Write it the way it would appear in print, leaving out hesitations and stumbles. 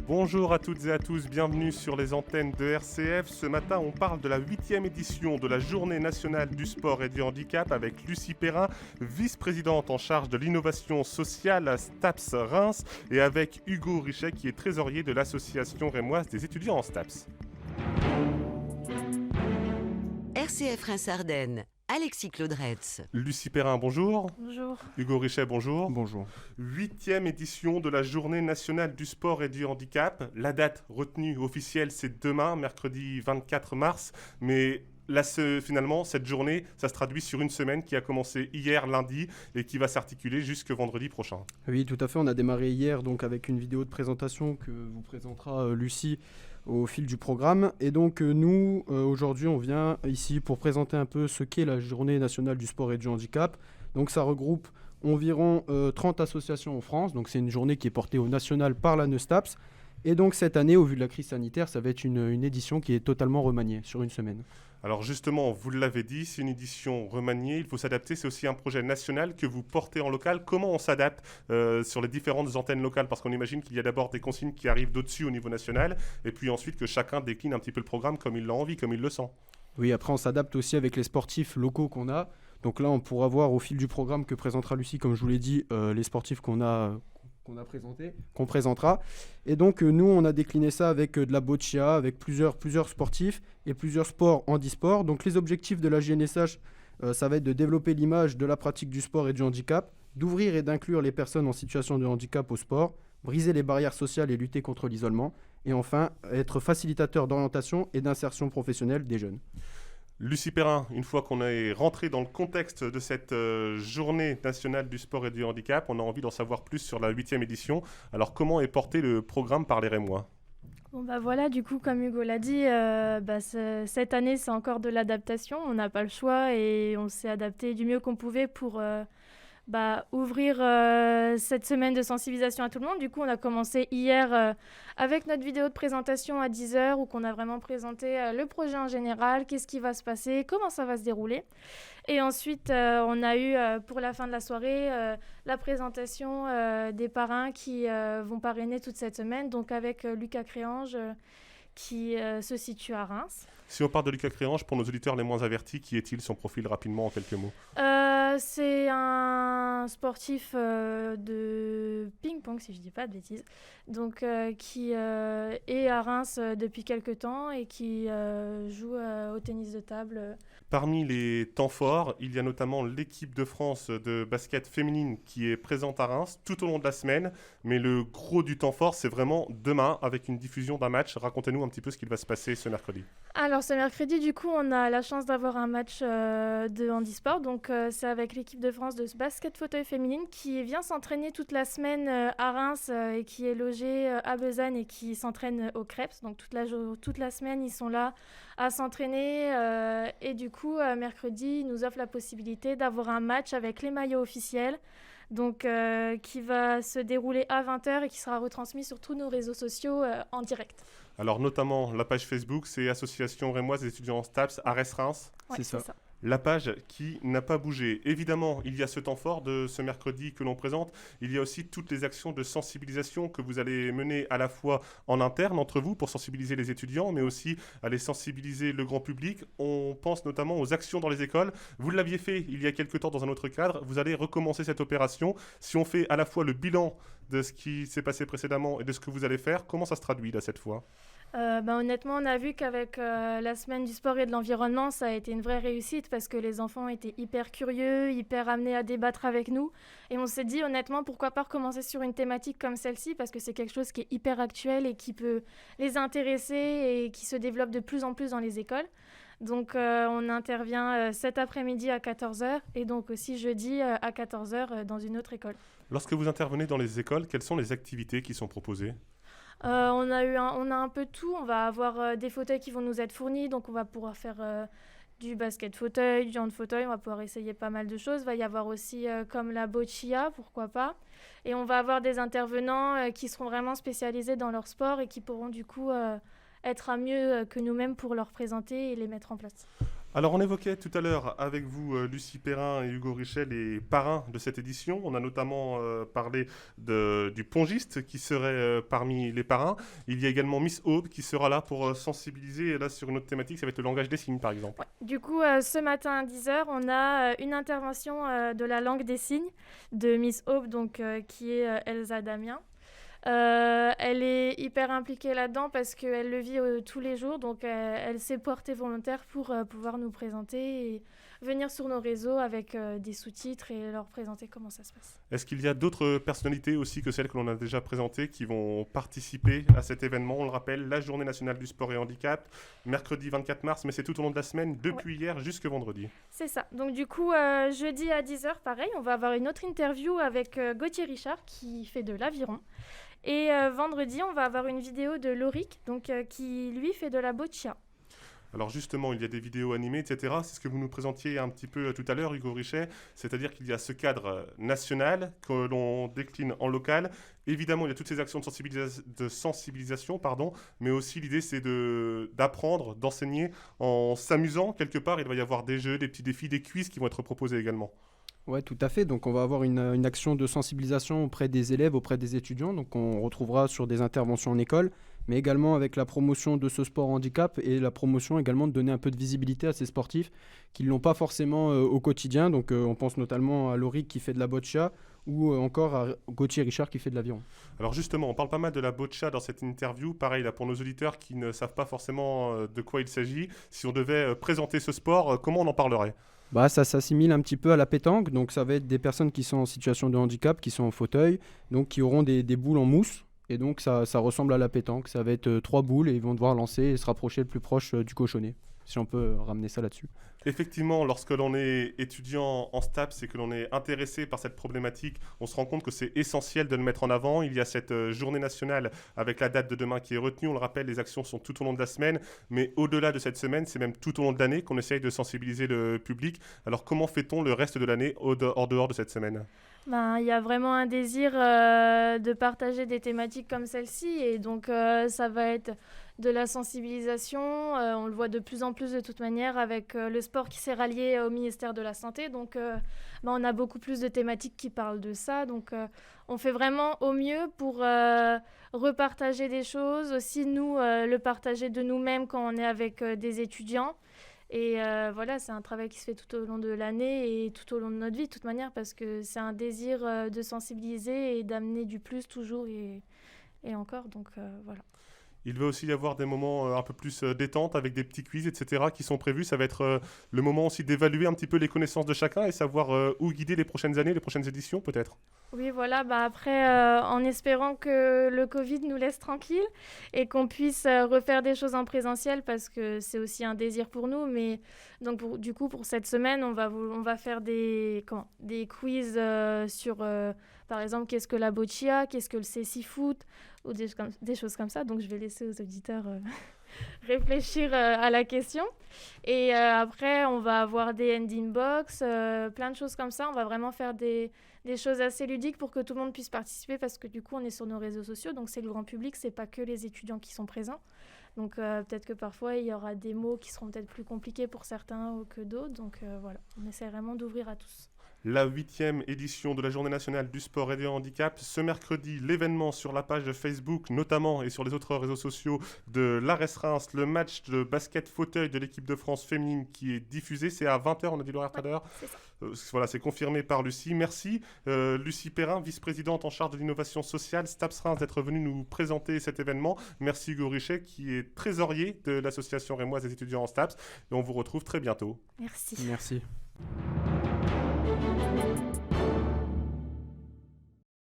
Bonjour à toutes et à tous, bienvenue sur les antennes de RCF. Ce matin, on parle de la 8e édition de la Journée nationale du sport et du handicap avec Lucie Perrin, vice-présidente en charge de l'innovation sociale à STAPS Reims, et avec Hugo Richet qui est trésorier de l'association rémoise des étudiants en STAPS. RCF Reims-Ardennes, Alexis Claudretz. Lucie Perrin, bonjour. Bonjour. Hugo Richet, bonjour. Bonjour. 8e édition de la Journée nationale du sport et du handicap. La date retenue officielle, c'est demain, mercredi 24 mars. Mais là, finalement, cette journée, ça se traduit sur une semaine qui a commencé hier, lundi, et qui va s'articuler jusqu'au vendredi prochain. Oui, tout à fait. On a démarré hier donc, avec une vidéo de présentation que vous présentera Lucie au fil du programme. Et donc, nous, aujourd'hui, on vient ici pour présenter un peu ce qu'est la Journée nationale du sport et du handicap. Donc, ça regroupe environ 30 associations en France. Donc, c'est une journée qui est portée au national par la NESTAPS. Et donc, cette année, au vu de la crise sanitaire, ça va être une édition qui est totalement remaniée sur une semaine. Alors justement, vous l'avez dit, c'est une édition remaniée, il faut s'adapter, c'est aussi un projet national que vous portez en local. Comment on s'adapte sur les différentes antennes locales? Parce qu'on imagine qu'il y a d'abord des consignes qui arrivent d'au-dessus au niveau national, et puis ensuite que chacun décline un petit peu le programme comme il l'a envie, comme il le sent. Oui, après on s'adapte aussi avec les sportifs locaux qu'on a. Donc là, on pourra voir au fil du programme que présentera Lucie, comme je vous l'ai dit, les sportifs qu'on présentés, qu'on présentera. Et donc nous, on a décliné ça avec de la boccia, avec plusieurs sportifs et plusieurs sports handisport. Donc les objectifs de la GNSH, ça va être de développer l'image de la pratique du sport et du handicap, d'ouvrir et d'inclure les personnes en situation de handicap au sport, briser les barrières sociales et lutter contre l'isolement, et enfin être facilitateur d'orientation et d'insertion professionnelle des jeunes. Lucie Perrin, une fois qu'on est rentré dans le contexte de cette journée nationale du sport et du handicap, on a envie d'en savoir plus sur la 8e édition. Alors comment est porté le programme par les Rémois ? Bon bah voilà, du coup, comme Hugo l'a dit, cette année, c'est encore de l'adaptation. On n'a pas le choix et on s'est adapté du mieux qu'on pouvait pour ouvrir cette semaine de sensibilisation à tout le monde. Du coup, on a commencé hier avec notre vidéo de présentation à 10h où on a vraiment présenté le projet en général, qu'est-ce qui va se passer, comment ça va se dérouler. Et ensuite, on a eu pour la fin de la soirée la présentation des parrains qui vont parrainer toute cette semaine, donc avec Lucas Créange qui se situe à Reims. Si on parle de Lucas Créange, pour nos auditeurs les moins avertis, qui est-il, son profil rapidement en quelques mots ? C'est un sportif de ping-pong, si je ne dis pas de bêtises, donc qui est à Reims depuis quelques temps et qui joue au tennis de table. Parmi les temps forts, il y a notamment l'équipe de France de basket féminine qui est présente à Reims tout au long de la semaine, mais le gros du temps fort, c'est vraiment demain avec une diffusion d'un match. Racontez-nous un petit peu ce qu'il va se passer ce mercredi. Alors ce mercredi, du coup, on a la chance d'avoir un match de handisport. Donc c'est avec l'équipe de France de basket fauteuil féminine qui vient s'entraîner toute la semaine à Reims et qui est logée à Besançon et qui s'entraîne au Creps. Donc toute la semaine, ils sont là à s'entraîner. Et du coup, mercredi, ils nous offrent la possibilité d'avoir un match avec les maillots officiels. Donc, qui va se dérouler à 20h et qui sera retransmis sur tous nos réseaux sociaux en direct. Alors notamment la page Facebook, c'est Association Rémoise des étudiants en STAPS à Reims. Ouais, c'est ça. La page qui n'a pas bougé. Évidemment, il y a ce temps fort de ce mercredi que l'on présente. Il y a aussi toutes les actions de sensibilisation que vous allez mener à la fois en interne entre vous pour sensibiliser les étudiants, mais aussi aller sensibiliser le grand public. On pense notamment aux actions dans les écoles. Vous l'aviez fait il y a quelque temps dans un autre cadre. Vous allez recommencer cette opération. Si on fait à la fois le bilan de ce qui s'est passé précédemment et de ce que vous allez faire, comment ça se traduit là cette fois ? Honnêtement, on a vu qu'avec la semaine du sport et de l'environnement, ça a été une vraie réussite parce que les enfants étaient hyper curieux, hyper amenés à débattre avec nous. Et on s'est dit honnêtement, pourquoi pas recommencer sur une thématique comme celle-ci parce que c'est quelque chose qui est hyper actuel et qui peut les intéresser et qui se développe de plus en plus dans les écoles. Donc on intervient cet après-midi à 14h et donc aussi jeudi à 14h dans une autre école. Lorsque vous intervenez dans les écoles, quelles sont les activités qui sont proposées ? On a un peu de tout. On va avoir des fauteuils qui vont nous être fournis. Donc, on va pouvoir faire du basket fauteuil, du hand fauteuil. On va pouvoir essayer pas mal de choses. Il va y avoir aussi comme la boccia, pourquoi pas. Et on va avoir des intervenants qui seront vraiment spécialisés dans leur sport et qui pourront du coup être à mieux que nous-mêmes pour leur présenter et les mettre en place. Alors, on évoquait tout à l'heure avec vous, Lucie Perrin et Hugo Richet, les parrains de cette édition. On a notamment parlé du pongiste qui serait parmi les parrains. Il y a également Miss Aube qui sera là pour sensibiliser là, sur une autre thématique, ça va être le langage des signes par exemple. Ouais. Du coup, ce matin à 10h, on a une intervention de la langue des signes de Miss Aube, donc, qui est Elsa Damien. Elle est hyper impliquée là-dedans parce qu'elle le vit tous les jours, donc elle s'est portée volontaire pour pouvoir nous présenter et venir sur nos réseaux avec des sous-titres et leur présenter comment ça se passe. Est-ce qu'il y a d'autres personnalités aussi que celles que l'on a déjà présentées qui vont participer à cet événement? On le rappelle, la Journée nationale du sport et handicap, mercredi 24 mars, mais c'est tout au long de la semaine, depuis hier jusqu'à vendredi. C'est ça. Donc du coup, jeudi à 10h, pareil, on va avoir une autre interview avec Gauthier Richard qui fait de l'aviron. Et vendredi, on va avoir une vidéo de Loric, donc, qui lui fait de la boccia. Alors justement, il y a des vidéos animées, etc. C'est ce que vous nous présentiez un petit peu tout à l'heure, Hugo Richet. C'est-à-dire qu'il y a ce cadre national que l'on décline en local. Évidemment, il y a toutes ces actions de sensibilisation, mais aussi l'idée, c'est d'apprendre, d'enseigner en s'amusant quelque part. Il va y avoir des jeux, des petits défis, des quiz qui vont être proposés également. Ouais, tout à fait. Donc, on va avoir une action de sensibilisation auprès des élèves, auprès des étudiants. Donc, on retrouvera sur des interventions en école, mais également avec la promotion de ce sport handicap et la promotion également de donner un peu de visibilité à ces sportifs qui ne l'ont pas forcément au quotidien. Donc, on pense notamment à Loric qui fait de la boccia ou encore à Gauthier Richard qui fait de l'aviron. Alors justement, on parle pas mal de la boccia dans cette interview. Pareil, là, pour nos auditeurs qui ne savent pas forcément de quoi il s'agit, si on devait présenter ce sport, comment on en parlerait ? Bah, ça s'assimile un petit peu à la pétanque, donc ça va être des personnes qui sont en situation de handicap, qui sont en fauteuil, donc qui auront des boules en mousse, et donc ça ressemble à la pétanque, ça va être 3 boules et ils vont devoir lancer et se rapprocher le plus proche du cochonnet, si on peut ramener ça là-dessus. Effectivement, lorsque l'on est étudiant en STAPS et que l'on est intéressé par cette problématique, on se rend compte que c'est essentiel de le mettre en avant. Il y a cette journée nationale avec la date de demain qui est retenue. On le rappelle, les actions sont tout au long de la semaine, mais au-delà de cette semaine, c'est même tout au long de l'année qu'on essaye de sensibiliser le public. Alors comment fait-on le reste de l'année en dehors de cette semaine ? Il y a vraiment un désir de partager des thématiques comme celle-ci et donc ça va être de la sensibilisation. On le voit de plus en plus de toute manière avec le sport qui s'est rallié au ministère de la Santé. Donc on a beaucoup plus de thématiques qui parlent de ça. Donc on fait vraiment au mieux pour repartager des choses. Aussi nous, le partager de nous-mêmes quand on est avec des étudiants. Et voilà, c'est un travail qui se fait tout au long de l'année et tout au long de notre vie, de toute manière, parce que c'est un désir de sensibiliser et d'amener du plus toujours et encore. Donc voilà. Il va aussi y avoir des moments un peu plus détente avec des petits quiz, etc. qui sont prévus. Ça va être le moment aussi d'évaluer un petit peu les connaissances de chacun et savoir où guider les prochaines années, les prochaines éditions peut-être. Oui, voilà. Après, en espérant que le Covid nous laisse tranquilles et qu'on puisse refaire des choses en présentiel parce que c'est aussi un désir pour nous. Mais donc, du coup, pour cette semaine, on va faire des quiz sur, par exemple, qu'est-ce que la boccia, qu'est-ce que le cécifoot ou des choses comme ça. Donc, je vais laisser aux auditeurs réfléchir à la question. Et après, on va avoir des end box, plein de choses comme ça. On va vraiment faire des choses assez ludiques pour que tout le monde puisse participer parce que du coup, on est sur nos réseaux sociaux. Donc, c'est le grand public, c'est pas que les étudiants qui sont présents. Donc, peut-être que parfois, il y aura des mots qui seront peut-être plus compliqués pour certains que d'autres. Donc, voilà, on essaie vraiment d'ouvrir à tous. La 8e édition de la Journée nationale du sport et du handicap. Ce mercredi, l'événement sur la page de Facebook, notamment, et sur les autres réseaux sociaux de l'ARES Reims, le match de basket fauteuil de l'équipe de France féminine qui est diffusé. C'est à 20h, on a dit l'horaire tout à l'heure. Voilà, c'est confirmé par Lucie. Merci. Lucie Perrin, vice-présidente en charge de l'innovation sociale, STAPS Reims, d'être venue nous présenter cet événement. Merci Hugo Richet, qui est trésorier de l'association rémoise des étudiants en STAPS. Et on vous retrouve très bientôt. Merci. Merci.